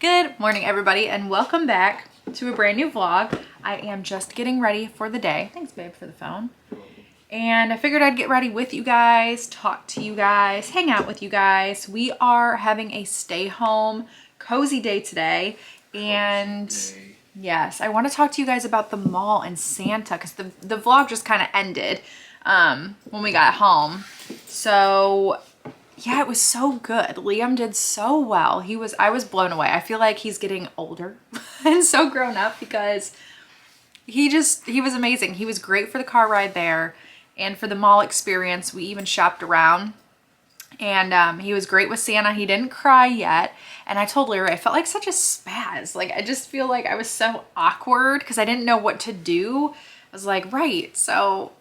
Good morning, everybody, and welcome back to a brand new vlog. I am just getting ready for the day. Thanks, babe, for the phone. And I figured I'd get ready with you guys, talk to you guys, hang out with you guys. We are having a stay home cozy day today. And yes, I want to talk to you guys about the mall and Santa because the vlog just kind of ended when we got home. So yeah, it was so good. Liam did so well. I was blown away. I feel like he's getting older and so grown up because he was amazing. He was great for the car ride there and for the mall experience. We even shopped around and he was great with Santa. He didn't cry yet. And I told Larry, I felt like such a spaz. Like, I just feel like I was so awkward because I didn't know what to do. I was like, right, so...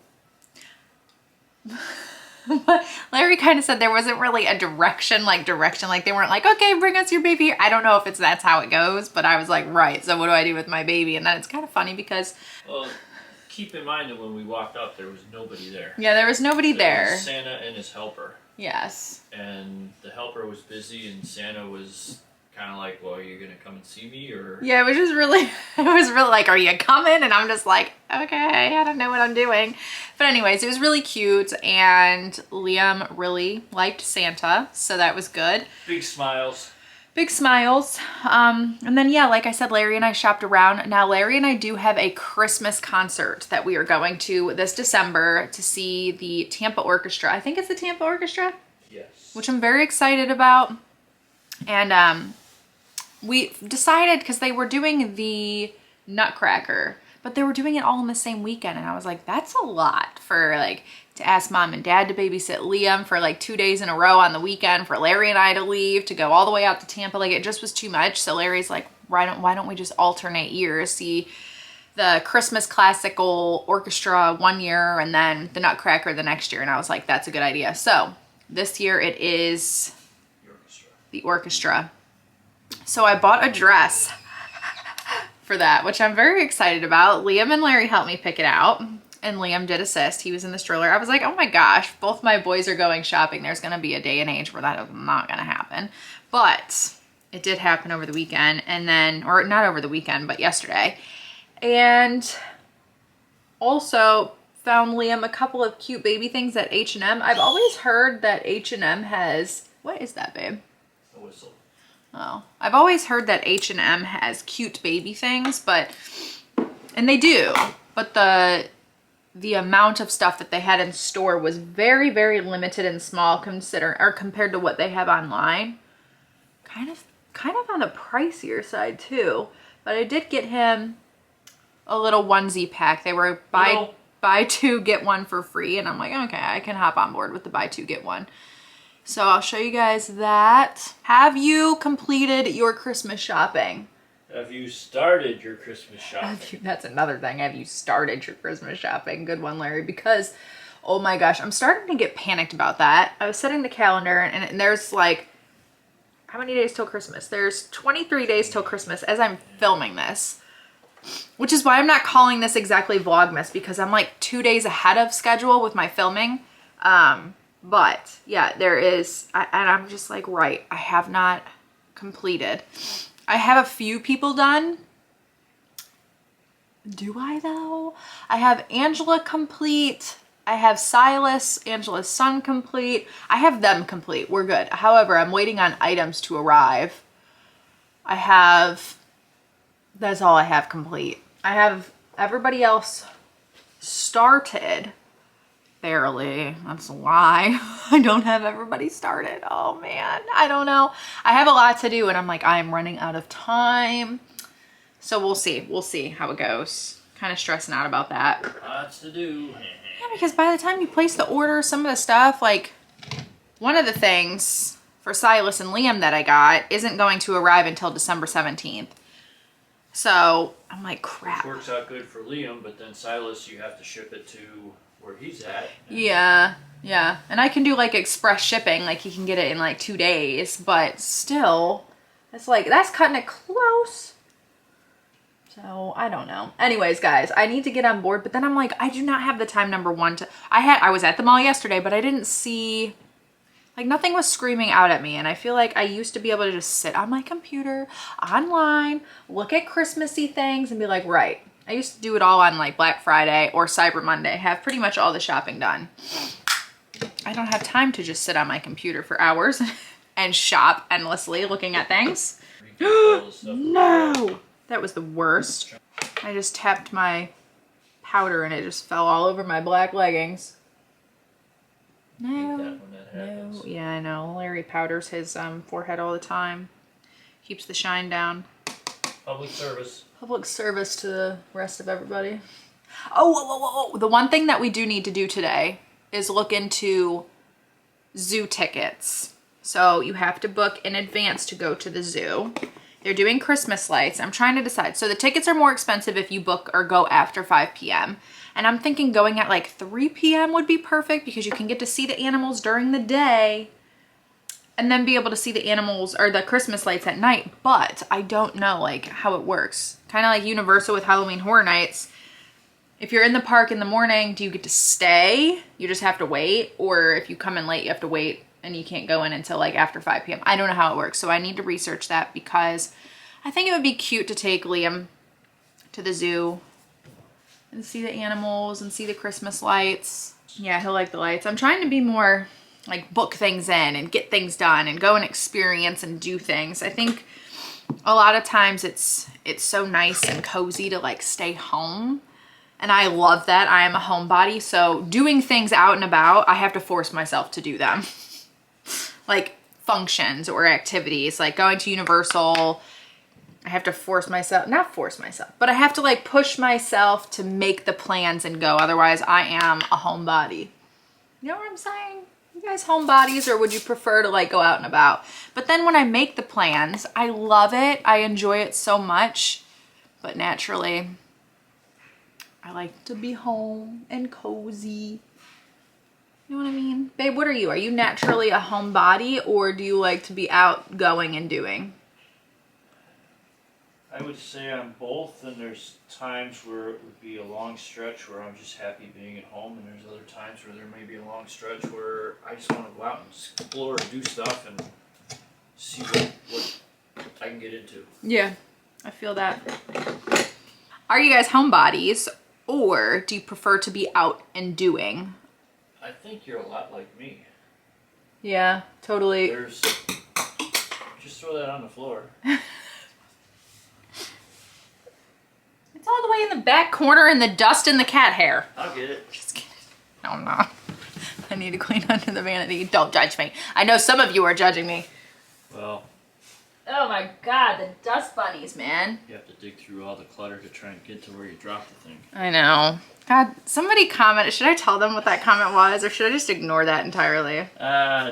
Larry kind of said there wasn't really a direction, like they weren't like, okay, bring us your baby. I don't know if that's how it goes, but I was like, right, so what do I do with my baby? And then it's kind of funny because... Well, keep in mind that when we walked up, there was nobody there. Yeah, there was nobody there. Was Santa and his helper. Yes. And the helper was busy and Santa was kind of like, well, are you going to come and see me? Or yeah, it was really like, are you coming? And I'm just like, okay, I don't know what I'm doing. But anyways, it was really cute and Liam really liked Santa, so that was good. Big smiles. Big smiles. And then, yeah, like I said, Larry and I shopped around. Now, Larry and I do have a Christmas concert that we are going to this December to see the Tampa Orchestra. I think it's the Tampa Orchestra? Yes. Which I'm very excited about. And we decided, because they were doing the Nutcracker, but they were doing it all in the same weekend. And I was like, that's a lot for like to ask mom and dad to babysit Liam for like 2 days in a row on the weekend, for Larry and I to leave to go all the way out to Tampa. Like, it just was too much. So Larry's like, why don't we just alternate years, see the Christmas classical orchestra one year and then the Nutcracker the next year. And I was like, that's a good idea. So this year it is the orchestra. So I bought a dress for that, which I'm very excited about. Liam and Larry helped me pick it out. And Liam did assist. He was in the stroller. I was like, oh my gosh, both my boys are going shopping. There's going to be a day and age where that is not going to happen. But it did happen over the weekend. And then, or not over the weekend, but yesterday. And also found Liam a couple of cute baby things at H&M. I've always heard that H&M has, what is that, babe? A whistle. Oh, I've always heard that H&M has cute baby things, and they do, but the amount of stuff that they had in store was very, very limited and small compared to what they have online. Kind of on the pricier side too, but I did get him a little onesie pack. They were buy two, get one for free, and I'm like, okay, I can hop on board with the buy two, get one. So I'll show you guys that. Have you completed your Christmas shopping? Have you started your Christmas shopping? That's another thing. Have you started your Christmas shopping? Good one, Larry, because, oh my gosh, I'm starting to get panicked about that. I was setting the calendar and there's like, how many days till Christmas? There's 23 days till Christmas as I'm filming this, which is why I'm not calling this exactly Vlogmas, because I'm like 2 days ahead of schedule with my filming. But yeah, there is, and I'm just like, right, I have not completed. I have a few people done. Do I though? I have Angela complete. I have Silas, Angela's son, complete. I have them complete. We're good. However, I'm waiting on items to arrive. That's all I have complete. I have everybody else started. Barely. That's a lie. I don't have everybody started. Oh man, I don't know. I have a lot to do and I'm like, I'm running out of time. So we'll see. We'll see how it goes. Kind of stressing out about that. Lots to do. Yeah, because by the time you place the order, some of the stuff, like one of the things for Silas and Liam that I got isn't going to arrive until December 17th. So I'm like, crap. Which works out good for Liam, but then Silas, you have to ship it to where he's at. Yeah. And I can do like express shipping, like he can get it in like 2 days, but still, it's like, that's cutting it close. So I don't know. Anyways, guys, I need to get on board, but then I'm like, I do not have the time, number one, I was at the mall yesterday, but I didn't see, Like nothing was screaming out at me. And I feel like I used to be able to just sit on my computer online, look at Christmassy things and be like, right. I used to do it all on like Black Friday or Cyber Monday, have pretty much all the shopping done. I don't have time to just sit on my computer for hours and shop endlessly looking at things. No, that was the worst. I just tapped my powder and it just fell all over my black leggings. No, no, yeah, I know. Larry powders his forehead all the time. Keeps the shine down. Public service. Public service to the rest of everybody. Oh, whoa, whoa, whoa. The one thing that we do need to do today is look into zoo tickets. So you have to book in advance to go to the zoo. They're doing Christmas lights. I'm trying to decide. So the tickets are more expensive if you book or go after 5 p.m. And I'm thinking going at like 3 p.m. would be perfect because you can get to see the animals during the day and then be able to see the animals or the Christmas lights at night. But I don't know like how it works. Kind of like Universal with Halloween Horror Nights. If you're in the park in the morning, do you get to stay? You just have to wait. Or if you come in late, you have to wait and you can't go in until like after 5 p.m. I don't know how it works. So I need to research that because I think it would be cute to take Liam to the zoo and see the animals and see the Christmas lights. Yeah, he'll like the lights. I'm trying to be more like book things in and get things done and go and experience and do things. I think a lot of times it's so nice and cozy to like stay home. And I love that. I am a homebody. So doing things out and about, I have to force myself to do them. Like functions or activities, like going to Universal. I have to not force myself, but I have to like push myself to make the plans and go. Otherwise I am a homebody. You know what I'm saying? You guys homebodies, or would you prefer to like go out and about? But then when I make the plans, I love it. I enjoy it so much, but naturally I like to be home and cozy. You know what I mean? Babe, what are you? Are you naturally a homebody or do you like to be outgoing and doing? I would say I'm both, and there's times where it would be a long stretch where I'm just happy being at home, and there's other times where there may be a long stretch where I just want to go out and explore and do stuff and see what I can get into. Yeah, I feel that. Are you guys homebodies or do you prefer to be out and doing? I think you're a lot like me. Yeah, totally. Just throw that on the floor. It's all the way in the back corner in the dust and the cat hair. I'll get it. Just kidding. No, I'm not. I need to clean under the vanity. Don't judge me. I know some of you are judging me. Well. Oh my God, the dust bunnies, man. You have to dig through all the clutter to try and get to where you dropped the thing. I know. God, somebody commented. Should I tell them what that comment was, or should I just ignore that entirely?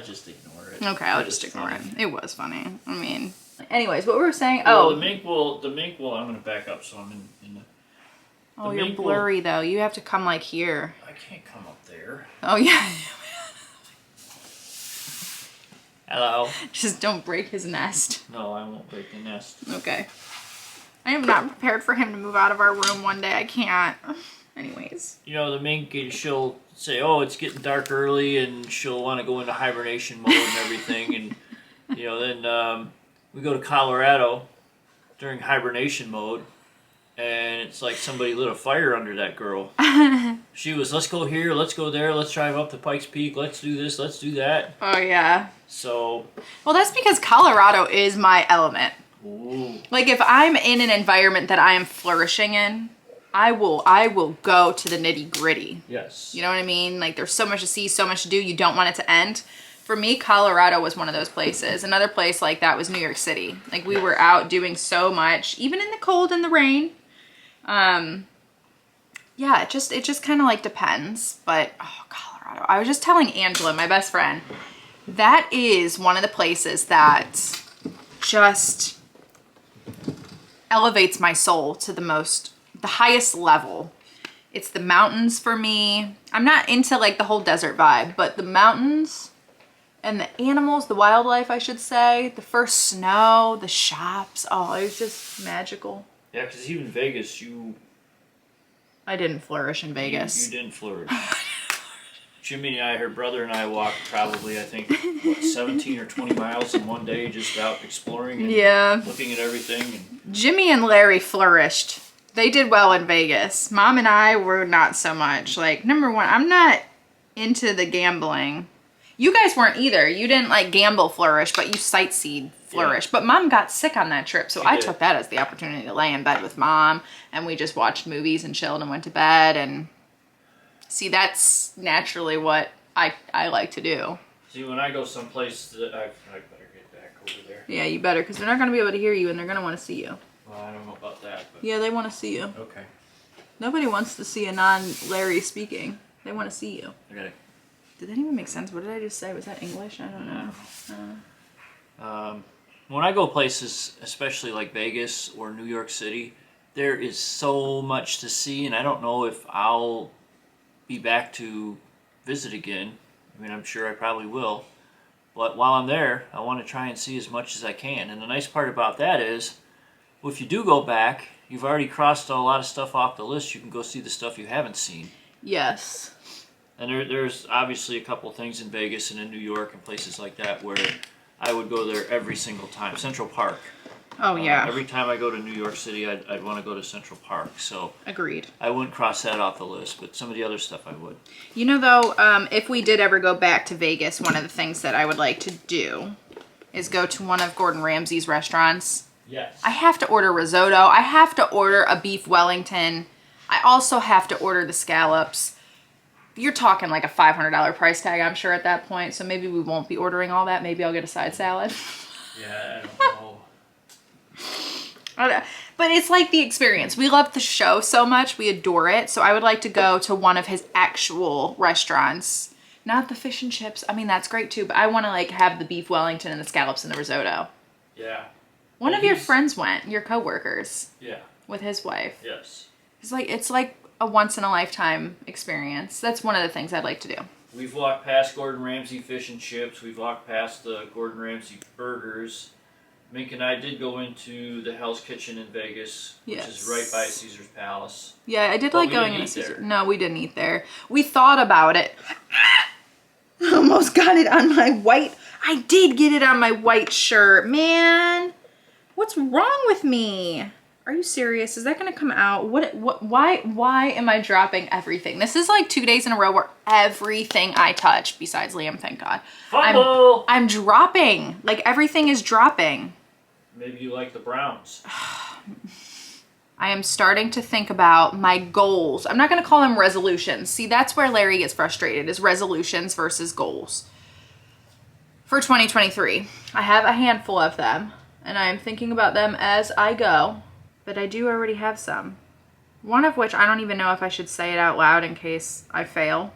Just ignore it. Okay, I'll just ignore it. It was funny. I mean, anyways, what we were saying. Well, the mink will. I'm going to back up, so I'm in the. Oh, you're blurry though. You have to come like here. I can't come up there. Oh yeah. Hello. Just don't break his nest. No, I won't break the nest. Okay. I am not prepared for him to move out of our room one day. I can't. Anyways. You know, the mink, she'll say, oh, it's getting dark early, and she'll want to go into hibernation mode and everything. And, you know, then we go to Colorado during hibernation mode, and it's like somebody lit a fire under that girl. She was, let's go here, let's go there, let's drive up to Pikes Peak, let's do this, let's do that. Oh, yeah. So. Well, that's because Colorado is my element. Ooh. Like, if I'm in an environment that I am flourishing in, I will go to the nitty gritty. Yes. You know what I mean? Like, there's so much to see, so much to do, you don't want it to end. For me, Colorado was one of those places. Another place like that was New York City. Like, we were out doing so much, even in the cold and the rain. Yeah, it just kind of like depends. But, oh, Colorado. I was just telling Angela, my best friend, that is one of the places that just elevates my soul to the highest level. It's the mountains for me. I'm not into like the whole desert vibe, but the mountains and the animals, the wildlife, I should say, the first snow, the shops. Oh, it was just magical. Yeah, because even Vegas, I didn't flourish in Vegas. You didn't flourish. Jimmy and I, her brother and I walked probably, I think, what, 17 or 20 miles in one day, just out exploring and looking at everything. And Jimmy and Larry flourished. They did well in Vegas. Mom and I were not so much. Like, number one, I'm not into the gambling. You guys weren't either. You didn't like gamble flourish, but you sightseed flourish. Yeah. But Mom got sick on that trip, so I took that as the opportunity to lay in bed with Mom, and we just watched movies and chilled and went to bed. And see, that's naturally what I like to do. See, when I go someplace, I better get back over there. Yeah, you better, because they're not going to be able to hear you, and they're going to want to see you. Well, I don't know about that. But... yeah, they want to see you. Okay. Nobody wants to see a non-Larry speaking. They want to see you. Okay. Did that even make sense? What did I just say? Was that English? I don't know. When I go places, especially like Vegas or New York City, there is so much to see, and I don't know if I'll be back to visit again. I mean, I'm sure I probably will. But while I'm there, I want to try and see as much as I can. And the nice part about that is, well, if you do go back, you've already crossed a lot of stuff off the list. You can go see the stuff you haven't seen. Yes. And there's obviously a couple things in Vegas and in New York and places like that where I would go there every single time. Central Park. Oh, yeah. Every time I go to New York City, I'd want to go to Central Park. So agreed. I wouldn't cross that off the list, but some of the other stuff I would. You know, though, if we did ever go back to Vegas, one of the things that I would like to do is go to one of Gordon Ramsay's restaurants. Yes. I have to order risotto. I have to order a beef Wellington. I also have to order the scallops. You're talking like a $500 price tag, I'm sure, at that point. So maybe we won't be ordering all that. Maybe I'll get a side salad. Yeah, I don't know. But it's like the experience. We love the show so much. We adore it. So I would like to go to one of his actual restaurants. Not the fish and chips. I mean, that's great too. But I want to like have the beef Wellington and the scallops and the risotto. Yeah. One of your friends went, your coworkers. Yeah. With his wife. Yes. It's like a once in a lifetime experience. That's one of the things I'd like to do. We've walked past Gordon Ramsay fish and chips. We've walked past the Gordon Ramsay burgers. Mink and I did go into the Hell's Kitchen in Vegas, which is right by Caesar's Palace. Yeah, I did like going into Caesar. No, we didn't eat there. We thought about it. I almost got it on my white. I did get it on my white shirt, man. What's wrong with me? Are you serious? Is that gonna come out? Why am I dropping everything? This is like 2 days in a row where everything I touch, besides Liam, thank God. Fumble! I'm dropping. Like everything is dropping. Maybe you like the Browns. I am starting to think about my goals. I'm not gonna call them resolutions. See, that's where Larry gets frustrated, is resolutions versus goals. For 2023, I have a handful of them, and I am thinking about them as I go. But I do already have some. One of which I don't even know if I should say it out loud in case I fail.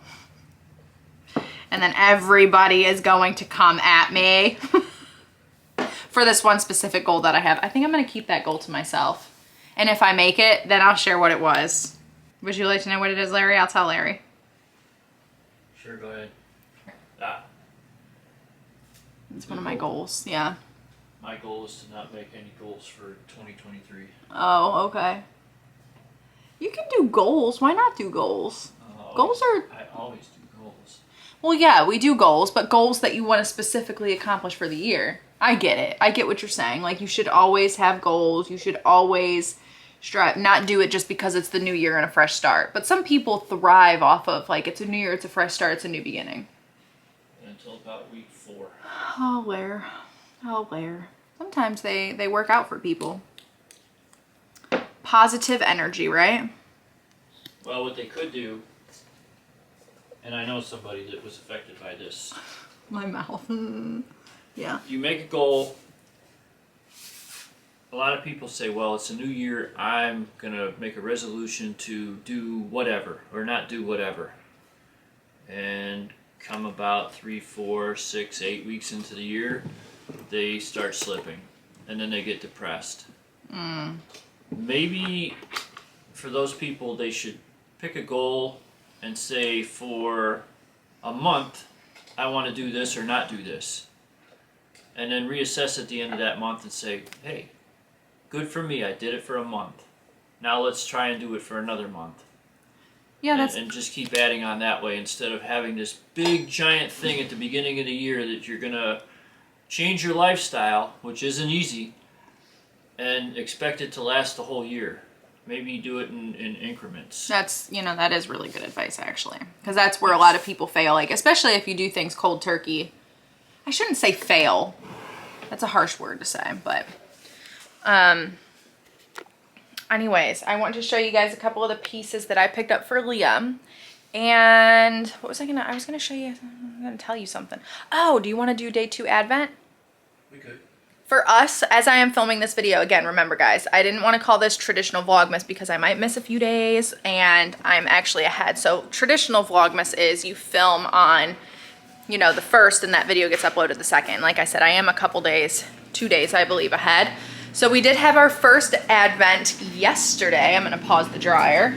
And then everybody is going to come at me for this one specific goal that I have. I think I'm going to keep that goal to myself. And if I make it, then I'll share what it was. Would you like to know what it is, Larry? I'll tell Larry. Sure, go ahead. It's one of my goals, yeah. My goal is to not make any goals for 2023. Oh, okay. You can do goals. Why not do goals? Goals are... I always do goals. Well, yeah, we do goals, but goals that you want to specifically accomplish for the year. I get it. I get what you're saying. Like, you should always have goals. You should always strive, not do it just because it's the new year and a fresh start. But some people thrive off of, like, it's a new year, it's a fresh start, it's a new beginning. Until about week 4. Oh, where? Oh, where? Sometimes they work out for people. Positive energy, right? Well, what they could do, and I know somebody that was affected by this. My mouth. Yeah. You make a goal. A lot of people say, well, it's a new year. I'm going to make a resolution to do whatever or not do whatever. And come about 3, 4, 6, 8 weeks into the year, they start slipping, and then they get depressed. Maybe for those people, they should pick a goal and say, for a month, I want to do this or not do this. And then reassess at the end of that month and say, hey, good for me, I did it for a month. Now let's try and do it for another month. Yeah, that's... And just keep adding on that way instead of having this big giant thing at the beginning of the year that you're going to change your lifestyle, which isn't easy, and expect it to last the whole year. Maybe do it in increments. That's, you know, that is really good advice, actually. Because that's where a lot of people fail, like, especially if you do things cold turkey. I shouldn't say fail. That's a harsh word to say, but... anyways, I want to show you guys a couple of the pieces that I picked up for Liam. And what was I was gonna show you, I'm gonna tell you something. Oh, do you want to do day 2 Advent? We could. For us, as I am filming this video, again, remember guys, I didn't want to call this traditional Vlogmas because I might miss a few days and I'm actually ahead. So traditional Vlogmas is you film on, you know, the 1st and that video gets uploaded the 2nd. Like I said, I am a couple days, 2 days, I believe, ahead. So we did have our first Advent yesterday. I'm gonna pause the dryer.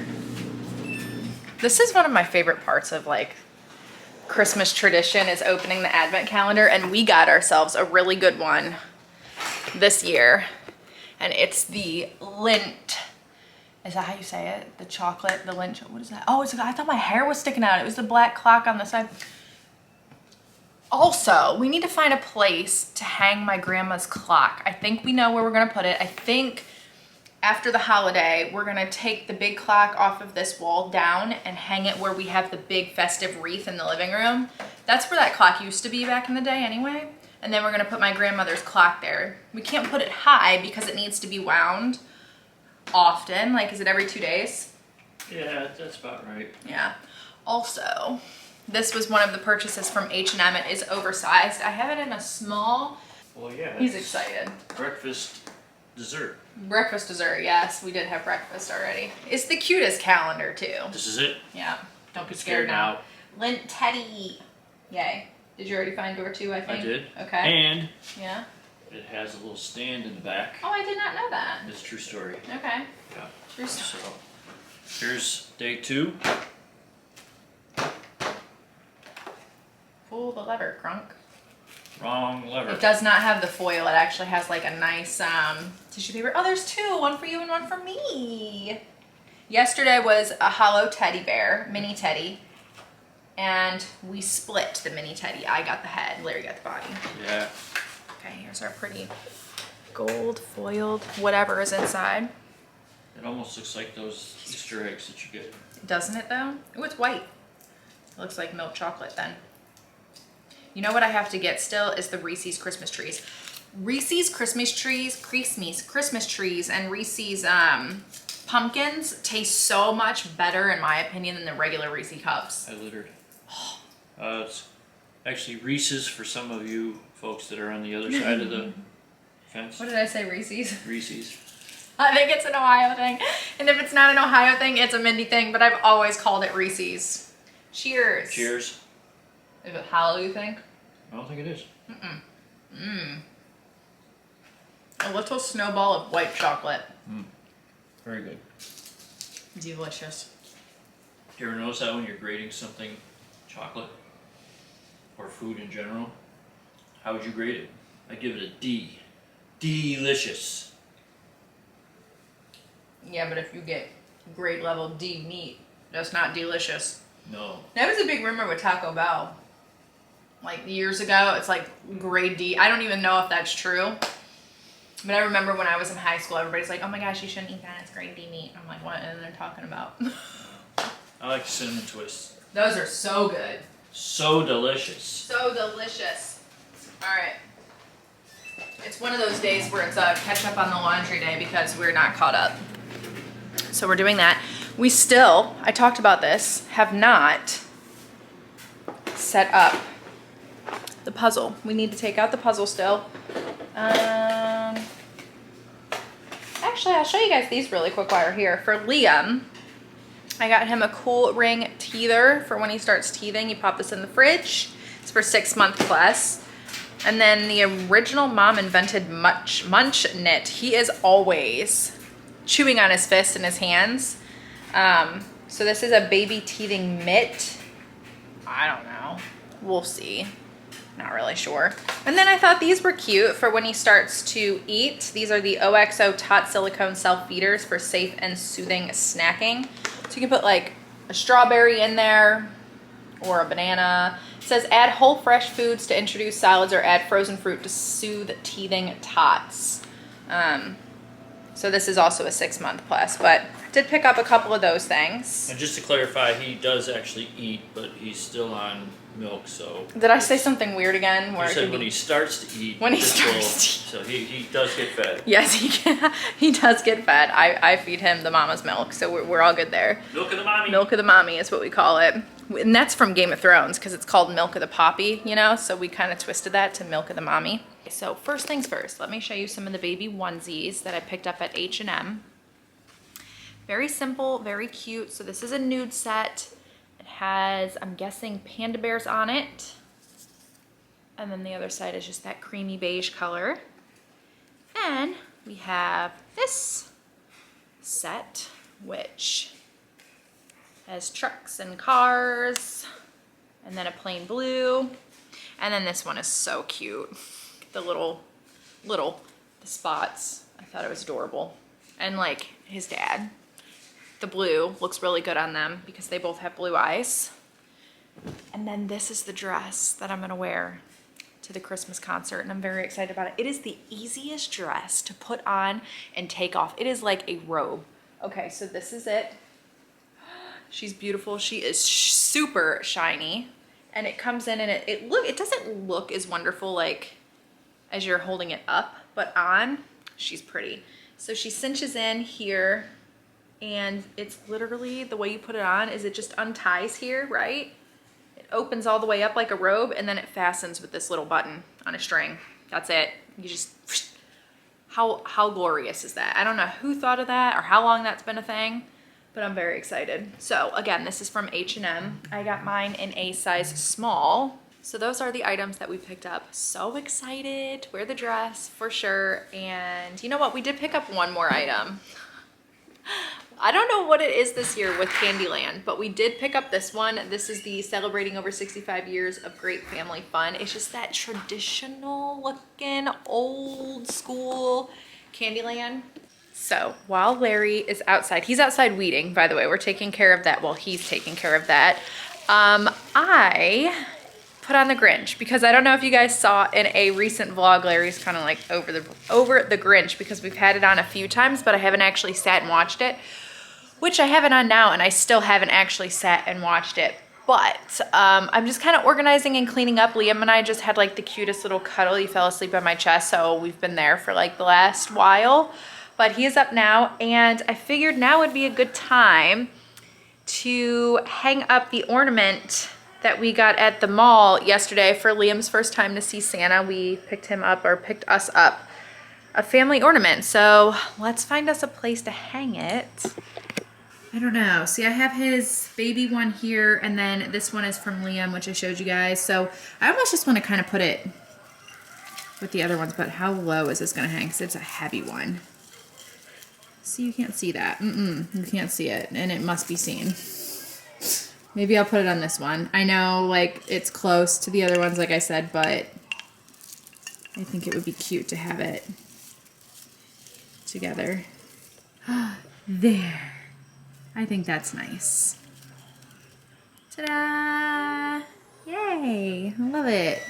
This is one of my favorite parts of like Christmas tradition is opening the Advent calendar, and we got ourselves a really good one this year. And it's the Lint. Is that how you say it? The chocolate, the Lint, what is that? Oh, I thought my hair was sticking out. It was the black clock on the side. Also, we need to find a place to hang my grandma's clock. I think we know where we're gonna put it. I think after the holiday, we're gonna take the big clock off of this wall down and hang it where we have the big festive wreath in the living room. That's where that clock used to be back in the day anyway. And then we're gonna put my grandmother's clock there. We can't put it high because it needs to be wound often. Like, is it every 2 days? Yeah, that's about right. Yeah. Also, this was one of the purchases from H&M. It is oversized. I have it in a small. Well, yeah. He's excited. Breakfast, dessert. Breakfast dessert, yes. We did have breakfast already. It's the cutest calendar, too. This is it? Yeah. Don't be scared now. Lint Teddy. Yay. Did you already find door 2, I think? I did. Okay. And yeah. it has a little stand in the back. Oh, I did not know that. It's a true story. Okay. Yeah. True story. So, here's day 2. Pull the lever, Crunk. Wrong lever. It does not have the foil. It actually has like a nice tissue paper. Oh, there's 2. One for you and one for me. Yesterday was a hollow teddy bear, mini teddy. And we split the mini teddy. I got the head, Larry got the body. Yeah. Okay, here's our pretty gold foiled whatever is inside. It almost looks like those Easter eggs that you get. Doesn't it though? Oh, it's white. It looks like milk chocolate then. You know what I have to get still is the Reese's Christmas trees. Reese's Christmas trees and Reese's pumpkins taste so much better in my opinion than the regular Reese's cups. I littered. It's actually Reese's for some of you folks that are on the other side of the fence. What did I say, Reese's? Reese's. I think it's an Ohio thing. And if it's not an Ohio thing, it's a Mindy thing, but I've always called it Reese's. Cheers. Cheers. Is it hollow, you think? I don't think it is. A little snowball of white chocolate. Very good. Delicious. You ever notice that when you're grading something, chocolate or food in general? How would you grade it? I give it a D. Delicious. Yeah, but if you get grade level D meat, that's not delicious. No. That was a big rumor with Taco Bell. Like years ago, it's like grade D. I don't even know if that's true. But I remember when I was in high school, everybody's like, oh my gosh, you shouldn't eat that. It's grade D meat. I'm like, what are they talking about? I like cinnamon twists. Those are so good. So delicious. So delicious. All right. It's one of those days where it's a catch up on the laundry day because we're not caught up. So we're doing that. We still, I talked about this, have not set up the puzzle. We need to take out the puzzle still. Actually, I'll show you guys these really quick while we're here. For Liam, I got him a Cool Ring teether for when he starts teething. You pop this in the fridge. It's for 6 months plus. And then the original Mom Invented Munch Knit. He is always chewing on his fists and his hands. So this is a baby teething mitt. I don't know. We'll see. Not really sure. And then I thought these were cute for when he starts to eat. These are the OXO Tot Silicone Self Feeders for safe and soothing snacking. So you can put like a strawberry in there or a banana. It says add whole fresh foods to introduce solids or add frozen fruit to soothe teething tots. So this is also a 6-month plus, but did pick up a couple of those things. And just to clarify, he does actually eat, but he's still on milk, so. Did I say something weird again? You said when he starts to eat. When he starts to eat. So he does get fed. Yes, he can. He does get fed. I feed him the mama's milk, so we're all good there. Milk of the mommy. Milk of the mommy is what we call it. And that's from Game of Thrones, because it's called Milk of the Poppy, you know? So we kind of twisted that to Milk of the Mommy. So first things first, let me show you some of the baby onesies that I picked up at H&M. Very simple, very cute. So this is a nude set. It has, I'm guessing, panda bears on it. And then the other side is just that creamy beige color. And we have this set, which has trucks and cars, and then a plain blue. And then this one is so cute. The the spots. I thought it was adorable. And like his dad. The blue looks really good on them because they both have blue eyes. And then this is the dress that I'm gonna wear to the Christmas concert, and I'm very excited about it. It is the easiest dress to put on and take off. It is like a robe. Okay, so this is it. She's beautiful. She is super shiny, and it comes in and it doesn't look as wonderful like as you're holding it up, but on, she's pretty. So she cinches in here, and it's literally the way you put it on is it just unties here, right? It opens all the way up like a robe, and then it fastens with this little button on a string. That's it. You just, how glorious is that? I don't know who thought of that or how long that's been a thing, but I'm very excited. So again, this is from H&M. I got mine in a size small. So those are the items that we picked up. So excited to wear the dress for sure. And you know what? We did pick up one more item. I don't know what it is this year with Candyland, but we did pick up this one. This is the Celebrating Over 65 Years of Great Family Fun. It's just that traditional looking, old school Candyland. So while Larry is outside, he's outside weeding, by the way. We're taking care of that while he's taking care of that. I put on the Grinch because I don't know if you guys saw in a recent vlog, Larry's kind of like over the Grinch because we've had it on a few times, but I haven't actually sat and watched it, which I have it on now and I still haven't actually sat and watched it. But I'm just kind of organizing and cleaning up. Liam and I just had like the cutest little cuddle. He fell asleep on my chest, so we've been there for like the last while. But he is up now, and I figured now would be a good time to hang up the ornament that we got at the mall yesterday for Liam's first time to see Santa. We picked us up a family ornament. So let's find us a place to hang it. I don't know. See, I have his baby one here, and then this one is from Liam, which I showed you guys. So I almost just want to kind of put it with the other ones, but how low is this going to hang? Because it's a heavy one. See, you can't see that. You can't see it, and it must be seen. Maybe I'll put it on this one. I know, like, it's close to the other ones, like I said, but I think it would be cute to have it together. There. I think that's nice. Ta-da! Yay! I love it.